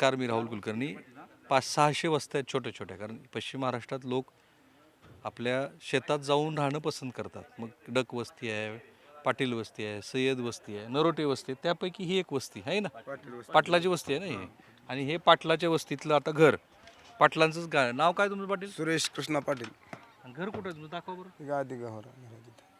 नमस्कार, मी राहुल कुलकर्णी. 500-600 वस्त्या आहेत छोट्या छोट्या, कारण पश्चिम महाराष्ट्रात लोक आपल्या शेतात जाऊन राहणं पसंत करतात. मग डक वस्ती आहे, पाटील वस्ती आहे, सय्यद वस्ती आहे, नरोटे वस्ती आहे, त्यापैकी ही एक वस्ती आहे ना, पाटलाची वस्ती आहे ना ही. आणि हे पाटलाच्या वस्तीतलं आता घर, पाटलांचंच गाव. नाव काय तुमचं पाटील? सुरेश कृष्णा पाटील. आणि घर कुठं आहे तुमचं, दाखवा बरं. गादी गव्हार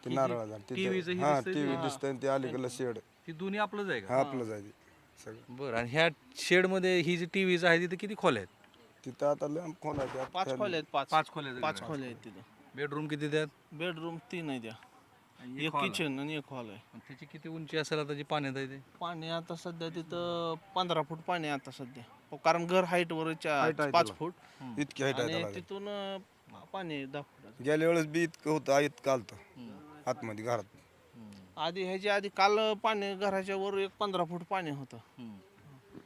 ते नारळा झाड TV चं हे हा दिसतंय टीव्ही ते? दिसतंय ते अलीकडलं शेड ती दोन्ही आपलंच आहे हा का? आपलं जायचं सगळं. बरं. आणि ह्या शेडमध्ये ही जी टीव्हीज आहे तिथे किती खोल्या आहेत? तिथं आता लॅम्प कोण आहे 5 खोल्या आहेत. 5 खोल्या आहेत. 5 खोल्या आहेत तिथं. बेडरूम किती त्यात? बेडरूम 3 आहे त्या. आणि एक hall आहे. किचन आणि एक हॉल आहे. आणि त्याची किती उंची असेल आता जी पाण्यात आहे ते? पाणी आता सध्या तिथं 15 फूट पाणी आहे आता सध्या. कारण घर हाईट वर Height आहे 5 त्याला. फूट इतकी हाईट आहे आणि त्याला. तिथून पाणी 10 फुटाचं. गेल्या वेळेस बी इतकं होतं इतकं आलतं आतमध्ये घरात. आधी ह्याच्या आधी काल पाणी घराच्या वर एक 15 फूट पाणी होतं.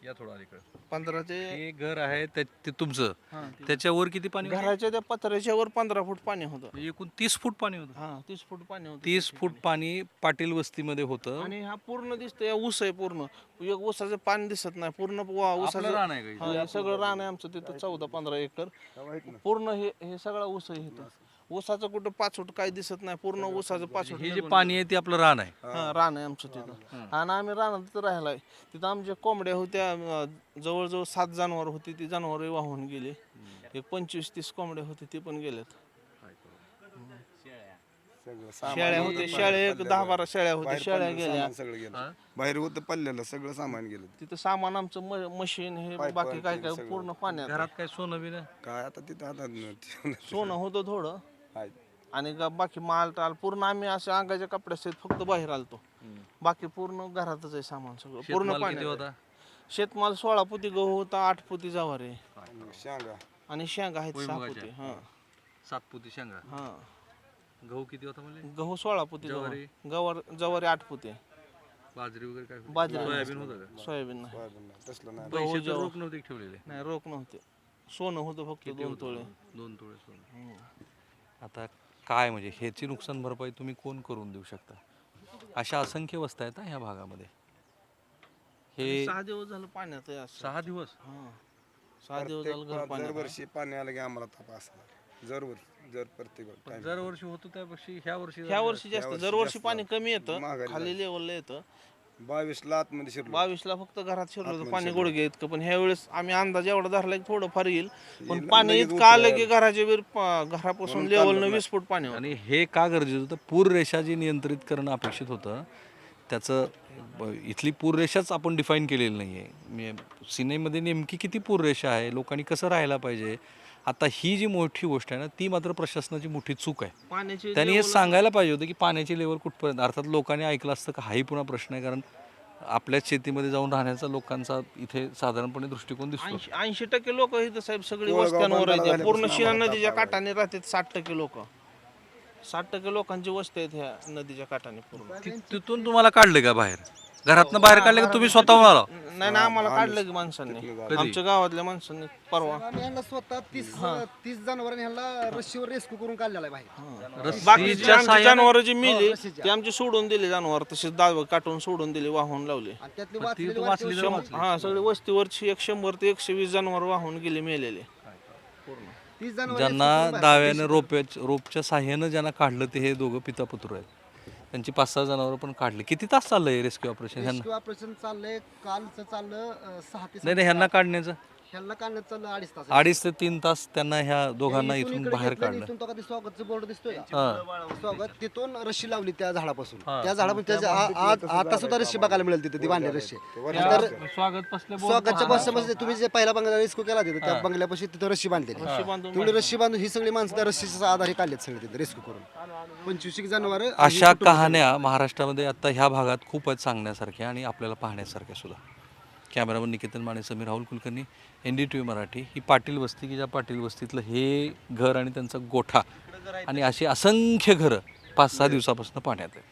या थोडं अलीकडे. 15 ते हे घर आहे ते तुमचं, हा, ते- त्याच्यावर किती पाणी होतं? घराच्या त्या पत्र्याच्या वर 15 फूट पाणी होतं. म्हणजे एकूण 30 फूट पाणी होतं. हा 30 फूट पाणी होतं. 30 फूट पाणी पाटील वस्तीमध्ये होतं. आणि हा पूर्ण दिसतोय ऊस आहे पूर्ण. एक ऊसाचं पाणी दिसत नाही पूर्ण ऊसाचं आपलं रान आहे का इथं? हा, हे सगळं रान आहे आमचं तिथं 14-15 एकर. पूर्ण हे सगळं ऊस आहे इथं. ऊसाचं कुठं पाचोट काही दिसत नाही पूर्ण ऊसाचं पाचोट हे जे पाणी आहे ते आपलं रान आहे. हा रान आहे आमचं तिथं. आणि आम्ही रानात तिथं राहिलाय. तिथं आमच्या कोंबड्या होत्या जवळजवळ 7 जनावर होती. ती जनावर वाहून गेली. एक 25-30 कोंबड्या होती ती पण गेल्यात. शेळ्या होते शेळ्या एक 10-12 शेळ्या होत्या शेळ्या गेल्या. सगळं गेलं बाहेर होतं पल्ल्याला सगळं सामान गेलं. तिथं सामान आमचं मशीन हे बाकी काय काय पूर्ण पाण्यात. घरात काय सोनं बी नाही? काय आता तिथं आता सोनं होतं थोडं आहे. आणि बाकी माल टाल पूर्ण आम्ही असे अंगाच्या कपड्यासहित फक्त बाहेर आलतो. बाकी पूर्ण घरातच आहे सामान सगळं पूर्ण शेतमाल किती पाणी. होता? शेतमाल 16 पोती गहू होता, 8 पोती ज्वार आहे शेंगा आणि शेंगा आहेत 6 भुईमुगाच्या. पोती. हा 7 पोती शेंगा. हा गहू किती होता म्हणजे? गहू 16 पोती ज्वारी? ज्वारी 8 पोती. बाजरी वगैरे काय होती? बाजरी सोयाबीन होतं का? सोयाबीन नाही. तसलं नाही. पैसे तर रोख नव्हते का ठेवलेले? नाही रोख नव्हते. सोनं होतं फक्त 2 तोळे. 2 तोळे सोनं. आता काय म्हणजे ह्याची नुकसान भरपाई तुम्ही कोण करून देऊ शकता? अशा असंख्य वस्त्या आहेत ह्या भागामध्ये. हे 6 दिवस झालं पाण्यात आहे असं. 6 दिवस. हा 6 दिवस झालं घर पाण्यात आहे. दरवर्षी पाणी आलं की आम्हाला ताप असणार जर प्रत्येक time. दरवर्षी होतो त्यापेक्षा ह्या वर्षी ह्या वर्षी जास्त यावर्षी दरवर्षी जास्त पाणी कमी येतं महागाई खाली लेवलला येतं. 22ला आतमध्ये शिरलो. 22ला फक्त घरात शिरलं होतं पाणी गुडघे इतकं. पण ह्या वेळेस आम्ही अंदाज एवढा धरला की थोडं फार येईल. पण पाणी इतकं आलं की घराच्या घरापासून लेवलनं 20 फूट पाणी होतं. आणि हे का गरजेचं होतं? पूररेषा जी नियंत्रित करणं अपेक्षित होतं त्याचं इथली पूररेषाच आपण डिफाईन केलेली नाही आहे. सिनेमध्ये नेमकी किती पूररेषा आहे, लोकांनी कसं राहायला पाहिजे, आता ही जी मोठी गोष्ट आहे ना ती मात्र प्रशासनाची मोठी चूक आहे. पाण्याची त्यांनी हे सांगायला पाहिजे होतं की पाण्याची लेवल कुठपर्यंत. अर्थात लोकांनी ऐकलं असतं का हाही पुन्हा प्रश्न आहे, कारण आपल्याच शेतीमध्ये जाऊन राहण्याचा लोकांचा इथे साधारणपणे दृष्टिकोन दिसतो. 80% लोक इथं साहेब सगळी वस्त्यांवर आहेत. पूर्ण शिना नदीच्या काठाने राहतात 60% लोक. 60% लोकांची वस्ती आहेत ह्या नदीच्या काठाने पूर्ण. तिथून तुम्हाला काढलं का बाहेर? घरातनं बाहेर काढले का तुम्ही स्वतःहून आला? नाही ना आम्हाला काढलं की माणसांनी, आमच्या गावातल्या माणसांनी परवा. आम्ही ह्यांना स्वतः 30 जनावरांनी ह्यांना रस्सीवर रेस्क्यू करून काढलेला आहे बाहेर. बाकीची आमची जनावर जी मिली ती आमची सोडून दिली जनावर तशीच दाव काटून सोडून दिली वाहून लावले. आणि त्यातली ती वाचलेली वाचली हा सगळी वस्तीवरची 100 ते 120 जनावर वाहून गेले मेलेले. 30 जनावर ज्यांना दाव्यानं रोपच्या साह्यानं ज्यांना काढलं ते हे दोघं पिता पुत्र आहेत. त्यांची 5-6 जनावरं पण काढली. किती तास चाललंय रेस्क्यू ऑपरेशन ह्यांना? रेस्क्यू ऑपरेशन चाललंय. कालचं चाललं 6 ते नाही ह्यांना काढण्याचं ह्यांना काढण्यात चाललं 2.5 तास. 2.5 ते 3 तास त्यांना ह्या दोघांना इथून इथून इकडे बाहेर घेतलं आणि काढलं. इथून तो कधी स्वागतचं बोर्ड दिसतोय का? हा. स्वागत तिथून रस्सी लावली त्या झाडापासून. त्या झाडापासून त्याच्या आता सुद्धा रस्सी बघायला मिळेल तिथे ती बांधली रस्सी. तर स्वागत बसले स्वागतच्या बसमध्ये तुम्ही जे पहिला बंगला रेस्क्यू केला तिथे त्या बंगल्यापाशी तिथं रस्सी बांधलेली. तुम्ही रस्सी बांधून ही सगळी माणसं त्या रस्सीच्या आधारे काढलेत सगळे तिथे रेस्क्यू करून. 25 जनावर अशा कहाण्या महाराष्ट्रामध्ये आता ह्या भागात खूप आहेत सांगण्यासारख्या आणि आपल्याला पाहण्यासारख्या सुद्धा. कॅमेरामन निकेतन मानेसह मी राहुल कुलकर्णी, NDTV मराठी. ही पाटील वस्ती की ज्या पाटील वस्तीतलं हे घर आणि त्यांचा गोठा आणि अशी असंख्य घरं 5-6 दिवसापासून पाण्यात आहेत.